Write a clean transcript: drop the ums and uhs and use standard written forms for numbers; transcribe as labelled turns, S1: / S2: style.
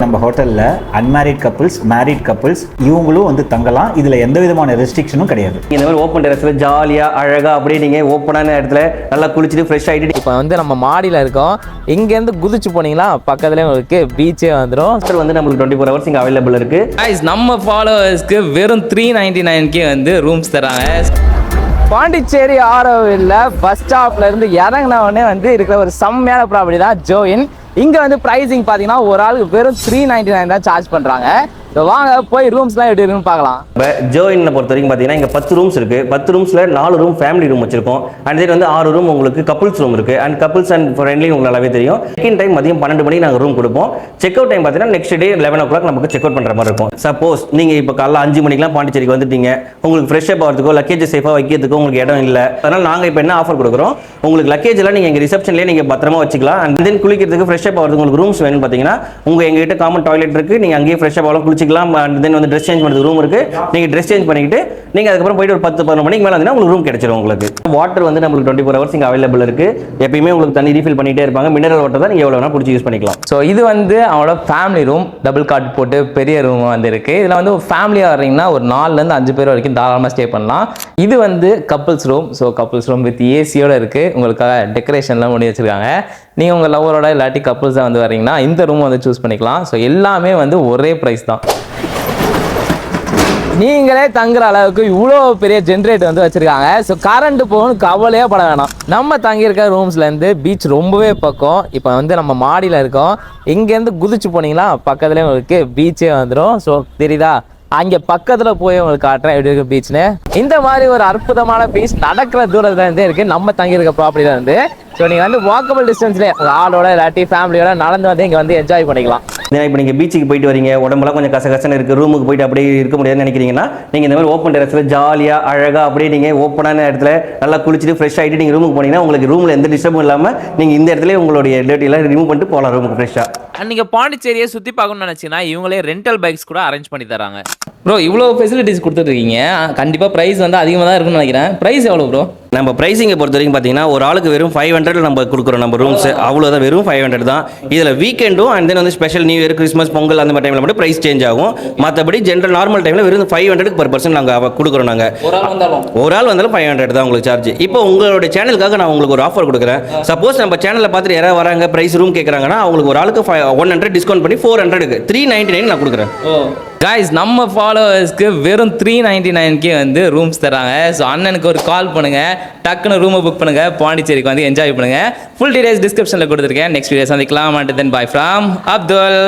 S1: நம்ம ஹோட்டலில் unmarried couples, married couples இவங்களும் வந்து தங்கலாம். இதில் எந்த விதமான ரெஸ்ட்ரிக்ஷனும் கிடையாது.
S2: இந்த மாதிரி ஓப்பன் டெரஸில் ஜாலியாக அழகாக அப்படியே நீங்கள் ஓப்பனான இடத்துல நல்லா குளிச்சுட்டு ஃப்ரெஷ் ஆகிட்டு
S3: இப்போ வந்து நம்ம மாடியில் இருக்கோம். இங்கேருந்து குதிச்சு போனீங்களா பக்கத்துலேயே உங்களுக்கு பீச்சே வந்துடும்.
S2: ஹோட்டல் வந்து நம்மளுக்கு 24 hours இங்கே அவைலபிள் இருக்குது.
S4: நம்ம ஃபாலோவர்ஸ்க்கு வெறும் 399 வந்து ரூம்ஸ் தராங்க.
S3: பாண்டிச்சேரி ஆரோவில் பஸ் ஸ்டாப்ல இருந்து இறங்கின உடனே வந்து இருக்கிற ஒரு செம்மையான ப்ராப்பர்ட்டி தான் ஜோயின். இங்க வந்து பிரைசிங் பாத்தீங்கன்னா ஒரு ஆளுக்கு வெறும் 399 தான் சார்ஜ் பண்றாங்க. வாங்க போய் ரூம்ஸ்லாம் எப்படி இருக்குன்னு பார்க்கலாம்.
S2: இப்போ ஜோயினை பொறுத்த வரைக்கும் பார்த்தீங்கன்னா இங்கே 10 ரூம்ஸ் இருக்குது. 10 ரூம்ஸில் 4 ரூம் ஃபேமிலி ரூம் வச்சிருக்கோம். அண்ட் தென் வந்து 6 ரூம் உங்களுக்கு கப்புள்ஸ் ரூம் இருக்குது. அண்ட் கப்புள்ஸ் அண்ட் ஃப்ரெண்ட்லி உங்களுக்கு நல்லாவே தெரியும். செகண்ட் டைம் மதியம் 12 மணிக்கு நாங்கள் ரூம் கொடுப்போம். செக் அவுட் டைம் பார்த்தீங்கன்னா நெக்ஸ்ட் டே 11 o'clock நமக்கு செக் அவுட் பண்ணுற மாதிரி இருக்கும். சப்போஸ் நீங்கள் இப்போ காலைல 5 மணிக்கெலாம் பாண்டிச்சேரிக்கு வந்துட்டீங்க, உங்களுக்கு ஃப்ரெஷ்ஷாக போகிறதுக்கோ லக்கேஜ் சேஃபாக வைக்கிறதுக்கோ உங்களுக்கு இடம் இல்லை. அதனால் நாங்கள் இப்போ என்ன ஆஃபர் கொடுக்குறோம், உங்களுக்கு லக்கேஜ் எல்லாம் நீங்கள் எங்கள் ரிசப்ஷன்லேயே நீங்கள் பத்திரமா வச்சுக்கலாம். அண்ட் தென் குளிக்கிறதுக்கு ஃப்ரெஷ்ஷாக போகிறதுக்கு உங்களுக்கு ரூம்ஸ் வேணும்னு பார்த்தீங்கன்னா எங்ககிட்ட காமன் டாய்லெட் இருக்குது. நீங்கள் அங்கேயே ஃப்ரெஷ்ஷாக போகலாம், குளிச்சிக்கலாம். அண்ட் தென் வந்து ட்ரெஸ் சேஞ்ச் பண்ணுறது ரூம் இருக்குது. நீங்கள் ட்ரெஸ் சேஞ்ச் பண்ணிக்கிட்டு நீங்கள் அதுக்கப்புறம் போயிட்டு ஒரு 10-11 மணிக்கு மேலே வந்து உங்களுக்கு ரூம் கிடைச்சிடும். உங்களுக்கு வாட்டர் வந்து நம்மளுக்கு 24 hours இங்கே அவைலபிள் இருக்குது. எப்பயுமே உங்களுக்கு தண்ணி ரீஃபில் பண்ணிகிட்டே இருப்பாங்க. மினரல் வாட்டர் தான் நீங்கள் எவ்வளோ வேணால் பிடிச்சி யூஸ் பண்ணிக்கலாம்.
S3: ஸோ இது வந்து அவங்களோட ஃபேமிலி ரூம், டபுள் காட் போட்டு பெரிய ரூம் வந்து இருக்கு. இதில் வந்து ஒரு ஃபேமிலியாக வர்றீங்கன்னா ஒரு 4லேருந்து 5 பேர் வரைக்கும் தாராளமாக ஸ்டே பண்ணலாம். இது வந்து couples room. So couples room with ஏசியோட இருக்கு. உங்களுக்காக டெக்கரேஷன்லாம் பண்ணி வச்சிருக்காங்க. நீங்கள் உங்கள் லவரோட இல்லாட்டி கப்புள்ஸாக வந்து வரீங்கன்னா இந்த ரூம் வந்து சூஸ் பண்ணிக்கலாம். ஸோ எல்லாமே வந்து ஒரே ப்ரைஸ் தான். நீங்களே தங்குற அளவுக்கு இவ்வளோ பெரிய ஜென்ரேட்டர் வந்து வச்சிருக்காங்க. ஸோ கரண்ட் போகணும் கவலையே பட வேணாம். நம்ம தங்கியிருக்க ரூம்ஸ்லேருந்து பீச் ரொம்பவே பக்கம். இப்போ வந்து நம்ம மாடியில் இருக்கோம். இங்கேருந்து குதிச்சு போனீங்களா பக்கத்துலேயே உங்களுக்கு பீச்சே வந்துடும். ஸோ தெரியுதா, அங்கே பக்கத்தில் போய் உங்களுக்கு காட்டுறேன் எப்படி இருக்கு பீச்னு. இந்த மாதிரி ஒரு அற்புதமான பீச் நடக்கிற தூரத்துல இருந்தே இருக்குது நம்ம தங்கியிருக்க ப்ராப்பர்ட்டியில் இருந்து. ஸோ நீங்கள் வந்து வாக்கபிள் டிஸ்டன்ஸ்லேயே ஆளோட இல்லாட்டி ஃபேமிலியோட நடந்து வந்து இங்கே வந்து என்ஜாய் பண்ணிக்கலாம்.
S2: இப்போ நீங்கள் பீச்சுக்கு போயிட்டு வரீங்க, உடம்புலாம் கொஞ்சம் கசகசன்னு இருக்குது, ரூமுக்கு போயிட்டு அப்படியே இருக்க முடியாதுன்னு நினைக்கிறீங்கன்னா நீங்கள் இந்த மாதிரி ஓப்பன் டெரஸில் ஜாலியாக அழகாக அப்படியே நீங்கள் ஓப்பனான இடத்துல நல்லா குளிச்சுட்டு ஃப்ரெஷ் ஆகிட்டு நீங்கள் ரூமுக்கு போனீங்கன்னா உங்களுக்கு ரூமில் எந்த டிஸ்டர்பும் இல்லாமல் நீங்கள் இந்த இடத்துல உங்களுடைய டேட்டிலாம் ரிமூவ் பண்ணிட்டு போகலாம் ரூமுக்கு ஃப்ரெஷ்ஷாக.
S4: நீங்கள் பாண்டிச்சேரியை சுற்றி பார்க்கணும்னு நினச்சிங்கன்னா இவங்களே ரெண்டல் பைக்ஸ் கூட அரேஞ்ச் பண்ணி தராங்க. ப்ரோ இவ்வளோ ஃபெசிலிட்டிஸ் கொடுத்துட்ருக்கீங்க, கண்டிப்பாக ப்ரைஸ் வந்து அதிகமாக தான் இருக்குன்னு நினைக்கிறேன். ப்ரைஸ் எவ்வளோ ப்ரோ?
S2: நம்ம ப்ரைஸிங்கை பொறுத்த வரைக்கும் பார்த்தீங்கன்னா ஒரு ஆளுக்கு வெறும் 500 நம்ம கொடுக்குறோம். நம்ம ரூம்ஸ் அவ்வளோதான், வெறும் 500 தான். இதில் வீக்கெண்டும் அண்ட் தென் வந்து special new year, Christmas, Pongal அந்த மாதிரி டைமில் மட்டும் ப்ரைஸ் சேஞ்ச் ஆகும். மற்றபடி ஜென்ரல் நார்மல் டைமில் வெறும் 500 per person நாங்கள் கொடுக்குறோம். நாங்கள் ஒரு ஆள் வந்தாலும் 500 தான் உங்களுக்கு சார்ஜ். இப்போ உங்களுடைய சேனலுக்காக நான் உங்களுக்கு ஒரு ஆஃபர் கொடுக்குறேன். சப்போஸ் நம்ம சேனலில் பார்த்துட்டு யாராவது வராங்க ப்ரைஸ் ரூம் கேட்குறாங்கன்னா அவங்களுக்கு ஒரு ஆளுக்கு 100 டிஸ்கவுண்ட் பண்ணி 400க்கு 399 நான் கொடுக்குறேன்.
S4: காய்ஸ் நம்ம ஃபாலோவர்ஸ்க்கு வெறும் 399 வந்து ரூம்ஸ் தராங்க. ஸோ அண்ணனுக்கு ஒரு கால் பண்ணுங்கள், டக்குன்னு ரூமை புக் பண்ணுங்கள், பாண்டிச்சேரிக்கு வந்து என்ஜாய் பண்ணுங்கள். ஃபுல் டீடைல்ஸ் டிஸ்கிரிப்ஷனில் கொடுத்துருக்கேன். நெக்ஸ்ட் வீடியோ சந்திக்கலாம். And then by from Abdul.